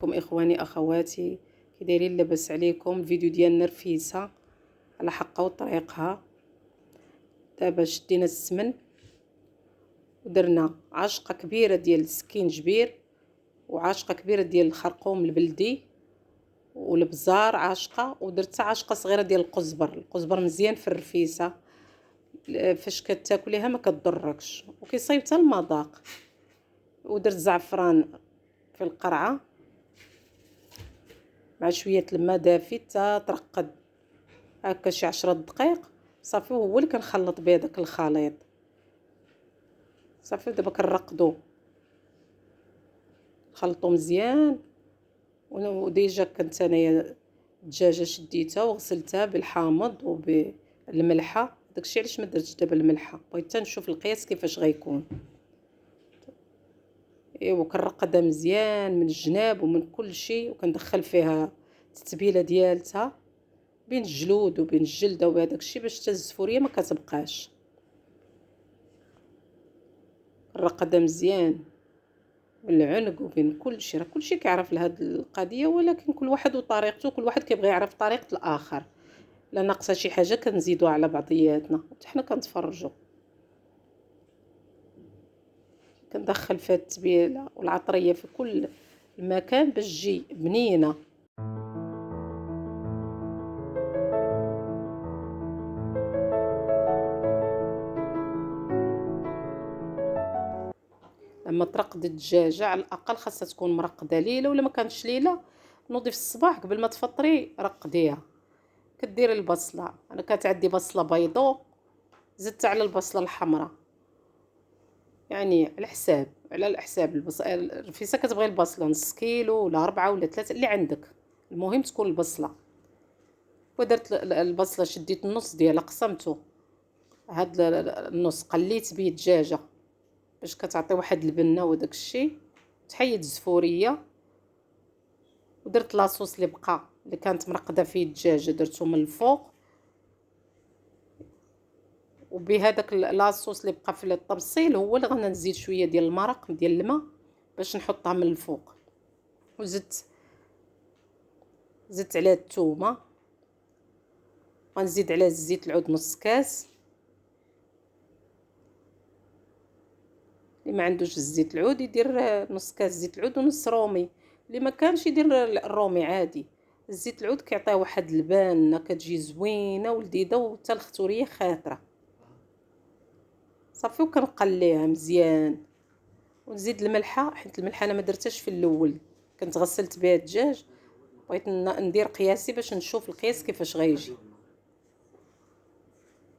كم اخواني اخواتي، كي دايرين؟ لاباس عليكم؟ فيديو ديالنا رفيسه على حقها وطريقها. دابا شدينا السمن ودرنا عاشقه كبيره ديال السكينجبير وعاشقه كبيره ديال الخرقوم البلدي والبزار عاشقه، ودرت عاشقه صغيره ديال القزبر مزيان في الرفيسه. فاش كتاكليها ما كتضركش وكيصايب حتى المذاق. ودرت زعفران في القرعه مع شويه الماء دافي حتى ترقد هكا شي 10 دقائق صافي. وهو اللي كنخلط به داك الخليط صافي. دابا كنرقدو نخلطو مزيان. وديجا كنت انايا الدجاجه شديتها وغسلتها بالحامض وبالملحه. داكشي علاش ما درتش دابا الملحه، بغيت حتى نشوف القياس كيفاش غيكون. ايوا كنرقدها مزيان من الجناب ومن كل شيء، وكندخل فيها التتبيله ديالتها بين الجلود وبين الجلده وبهذاك الشيء باش حتى الزفوريه ما كتبقاش. نرقدها مزيان من العنق وبين كل شيء. راه كل شيء كيعرف لهاد القضيه، ولكن كل واحد وطريقته، كل واحد كيبغي يعرف طريقه الاخر. لا ناقصه شي حاجه كنزيدوها على بعضياتنا حتى حنا كنتفرجوا. كندخل فيها التبيله والعطريه في كل المكان باش تجي بنينه. لما ترقد الدجاجه على الاقل خاصها تكون مرقده ليله، ولا ما كانتش ليله نوضي في الصباح قبل ما تفطري رقديها. كديري البصله، انا كانت عندي بصله بيضو زدت على البصله الحمراء، يعني على الحساب الرفيسه كتبغي البصله نص كيلو ولا 4 ولا 3 اللي عندك، المهم تكون البصله. ودرت البصله شديت النص ديالها قسمته، هاد النص قليت بيه الدجاجه باش كتعطي واحد البنه وداك الشيء. تحيد الزفوريه ودرت لاصوص اللي بقى اللي كانت مرقده فيه الدجاجه درته من الفوق، وبهذاك لاصوص اللي بقى في الطبسيل هو اللي غنزيد شويه ديال المرق ديال الماء باش نحطها من الفوق. زدت عليها الثومه، غنزيد عليها الزيت العود نص كاس. اللي ما عندوش الزيت العود يدير نص كاس زيت العود ونص رومي، اللي ما كانش يدير الرومي عادي. الزيت العود كيعطيه واحد البانه كتجي زوينه ولذيذه وحتى الختوريه خاطره صافي. وكنقليها مزيان ونزيد الملحه، حيت الملحه انا ما درتهاش في الاول، كنت غسلت بها الدجاج. بغيت ندير قياسي باش نشوف القياس كيفاش غيجي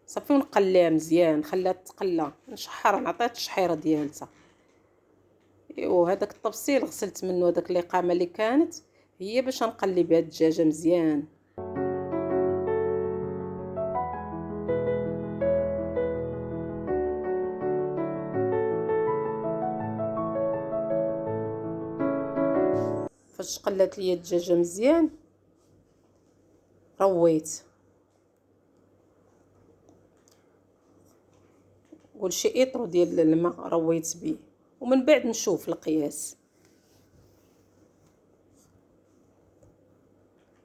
صافي. ونقليها مزيان نخليها تقلى نشحرها نعطيها التشحيره ديالتها. وهذاك الطبسيل غسلت منه هذاك الاقامه اللي كانت هي باش نقلي بها الدجاجه مزيان. فاش قلات ليا الدجاجه مزيان رويت قول شي اطرو ديال الماء رويت بيه، ومن بعد نشوف القياس.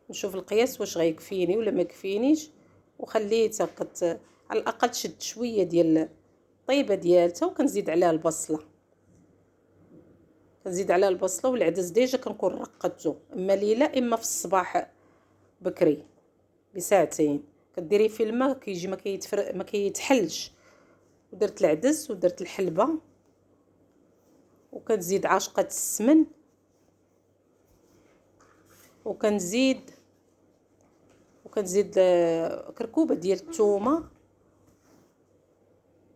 نشوف القياس واش غيكفيني ولا ما كفينيش. وخليتها على الاقل تشد شويه ديال الطيبه ديالتها. وكنزيد عليها البصله، كنزيد عليها البصله والعدس ديجا كنكون رقدته اما ليله اما في الصباح بكري بساعتين. كديري في الماء كيجي ما كيتحلش. ودرت العدس ودرت الحلبه وكنزيد عاشقه السمن وكنزيد كركوبه ديال الثومه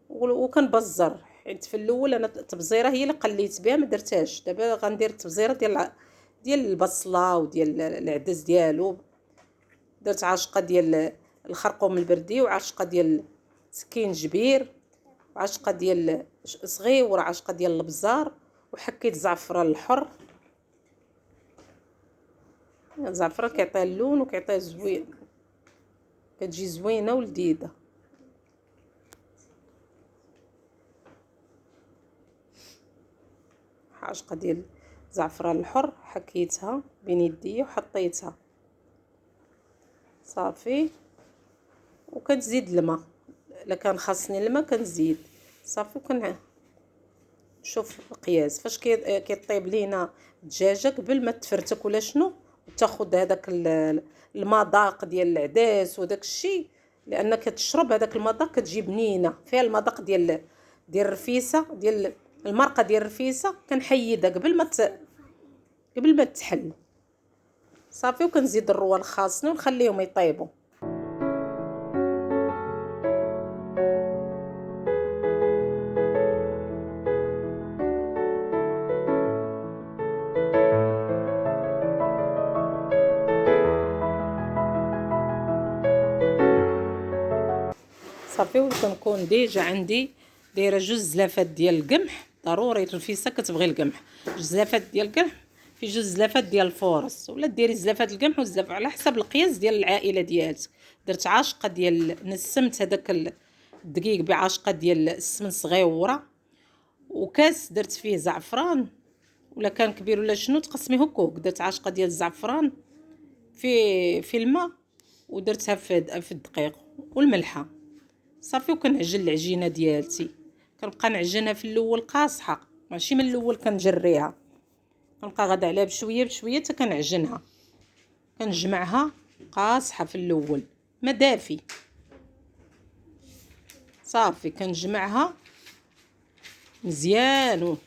وكنبزر. حيت في الاول انا التبزيره هي اللي قليت بها ما درتهاش. دابا غندير التبزيره ديال البصله وديال العدس ديالو. درت عاشقه ديال الخرقوم البردي وعاشقه ديال سكينجبير وعاشقه ديال صغير وعاشقه ديال البزار. وحكيت زعفران الحر، الزعفران كيعطيه اللون وكيعطيه زوين، كتجي زوينه ولذيذه. عاشقه ديال زعفران الحر، حكيتها بين يديا وحطيتها صافي. وكنزيد الماء، الا كان خاصني الماء كنزيد صافي. وكنشوف القياس فاش كيطيب لينا الدجاجه قبل ما تفرتك ولا شنو، وتاخذ هذاك المذاق ديال العدس وداك الشيء، لان كتشرب هذاك المذاق كتجي بنينه فيها المذاق ديال الرفيسه، ديال المرقه ديال الرفيسه. كنحيدها قبل ما تحل صافي. وكنزيد الروان الخاصني ونخليهم يطيبوا. صافي. وكنكون ديجا عندي دايره جوج زلافات ديال القمح، ضروري الرفيسه كتبغي القمح. جوج زلافات ديال القمح في جوج زلافات ديال الفورص، ولا ديري زلافات القمح والزلاف على حسب القياس ديال العائله ديالك. درت عاشقه ديال نسمت هذاك الدقيق بعاشقه ديال السمن صغيوره، وكاس درت فيه زعفران، ولا كان كبير ولا شنو تقسميه هكوك. درت عاشقه ديال الزعفران في الماء، ودرتها في الدقيق والملحه صافي. وكنعجن العجينه ديالتي، كنبقى نعجنها في الاول قاصحه، ماشي من الاول كنجريها، كنبقى غادا عليها بشويه بشويه حتى كنعجنها. كنجمعها قاصحه في الاول ما دافي صافي. كنجمعها مزيان.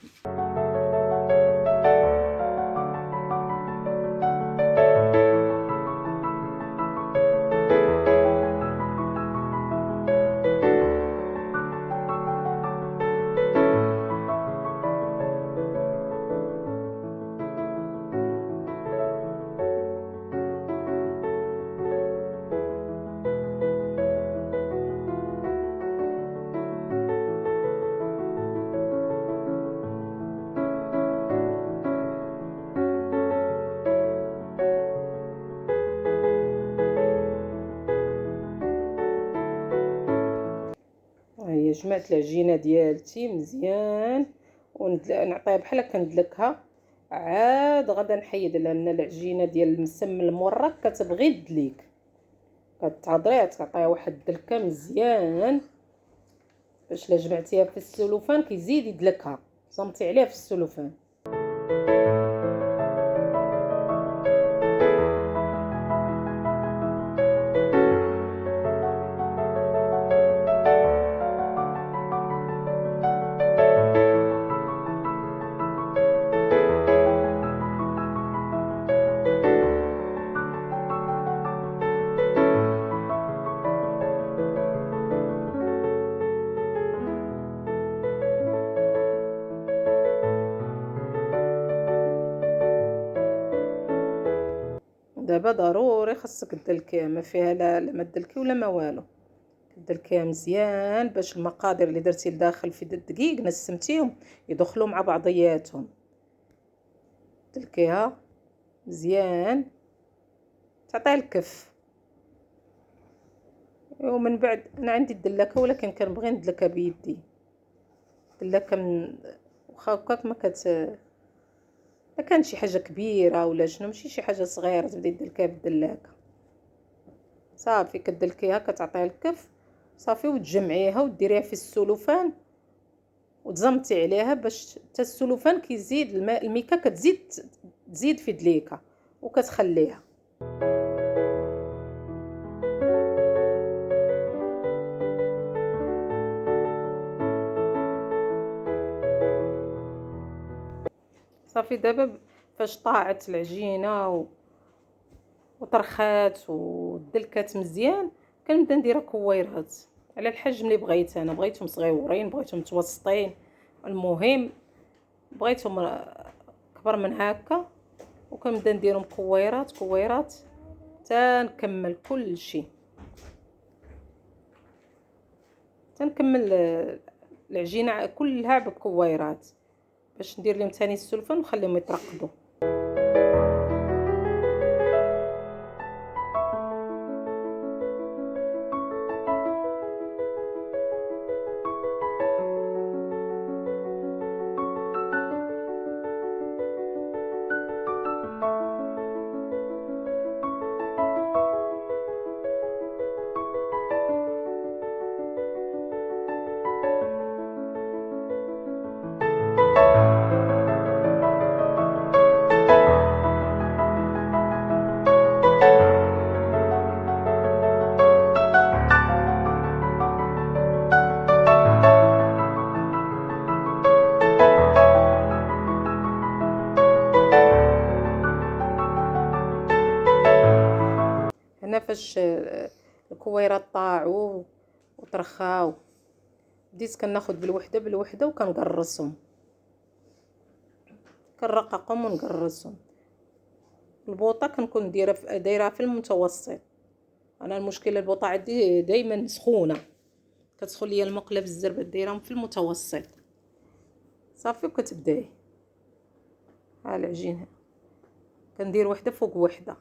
هي جمعت العجينه ديالتي مزيان، ونعطيها بحال هكا ندلكها. عاد غادا نحيد، لان العجينه ديال المسمن المورك كتبغي الدليك، كتهضري تعطيها واحد الدلكه مزيان باش لا جمعتيها في السلوفان كيزيد يدلكها. صمتي عليها في السلوفان. دابا ضروري خاصك تدلكيها، ما فيها لا ما تدلكي ولا ما والو. تدلكيها مزيان باش المقادير اللي درتي لداخل في الدقيق نسمتيهم يدخلوا مع بعضياتهم. دلكيها مزيان تعطيها الكف. ومن بعد انا عندي الدلاكه، ولكن كنبغي ندلكها بيدي. الدلاكه من واخا هكاك ما كان شي حاجه كبيره ولا شنو، ماشي شي حاجه صغيره تبداي دلكها بالدلاكه صافي. كدلكيها كتعطيها الكف صافي، وتجمعيها وديريها في السلوفان وتزمتي عليها باش حتى السلوفان كيزيد الماء، الميكا تزيد في دليكه وكتخليها. صافي. دابا فاش طاعت العجينه وطرخات ودلكات مزيان، كنبدا نديرها كويرات على الحجم اللي بغيت. انا بغيتهم صغيورين، بغيتهم متوسطين، المهم بغيتهم كبر من هكا. وكنبدا نديرهم كويرات كويرات حتى نكمل كل شيء، تنكمل العجينه كلها بكويرات باش ندير لهم ثاني السلفان ونخليهم يترقدوا. فاش الكويرات طاعوا وطرخاو بديت كناخذ بالوحده بالوحده وكنقرصهم، كنرققهم ونقرصهم. البوطه كنكون دايره في المتوسط. انا المشكله البوطه عندي دائما سخونه، كتسخن ليا المقله بالزربه، دايرهم في المتوسط صافي. وكتبداي ها العجين كندير وحده فوق وحده.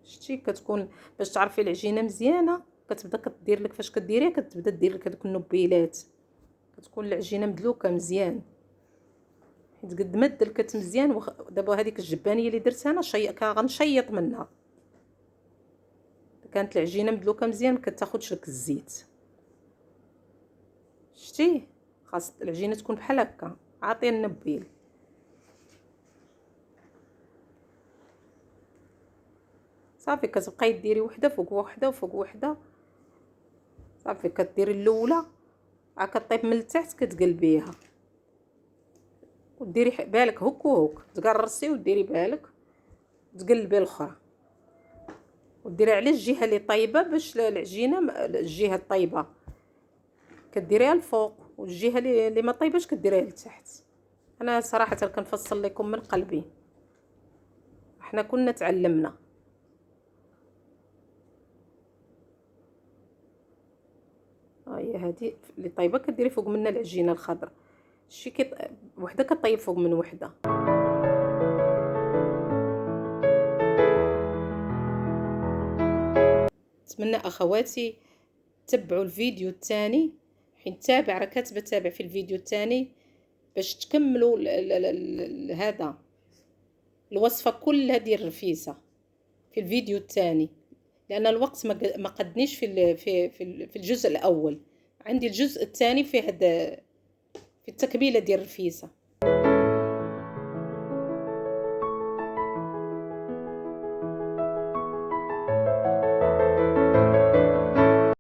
شتي كتكون باش تعرفي العجينه مزيانه كتبدا كدير لك، فاش كديريها كتبدا دير لك هذوك النبيلات، كتكون العجينه مدلوكه مزيان. حيت قد ما دلكت مزيان دابا هذيك الجبانيه اللي درتها انا غنشيط منها. كانت العجينه مدلوكه مزيان ما كتاخذش لك الزيت. شتي خاص العجينه تكون بحال هكا عاطيه النبيل. صافي كتبقاي ديري وحده فوق وحده وفوق وحده. صافي كديري الاولى عا كطيب من التحت كتقلبيها وديري بالك هك وهك، تقرصي وديري بالك تقلبي الاخرى وديري على الجهه اللي طايبه باش العجينه الجهه الطايبه كديريها الفوق، والجهه اللي ما طايباش كديريها لتحت. انا صراحه كنفصل لكم من قلبي، احنا كنا تعلمنا. هي هذه اللي طايبه كديري فوق منها العجينه الخضراء. شي وحده كطيب فوق من وحده. نتمنى اخواتي تبعوا الفيديو الثاني، حين تابع راه كاتبه تابع في الفيديو الثاني باش تكملوا هذا الوصفه كلها ديال الرفيسه في الفيديو الثاني، لان الوقت ما قدنيش في الجزء الاول. عندي الجزء الثاني في هذا في التكميله ديال الرفيسه.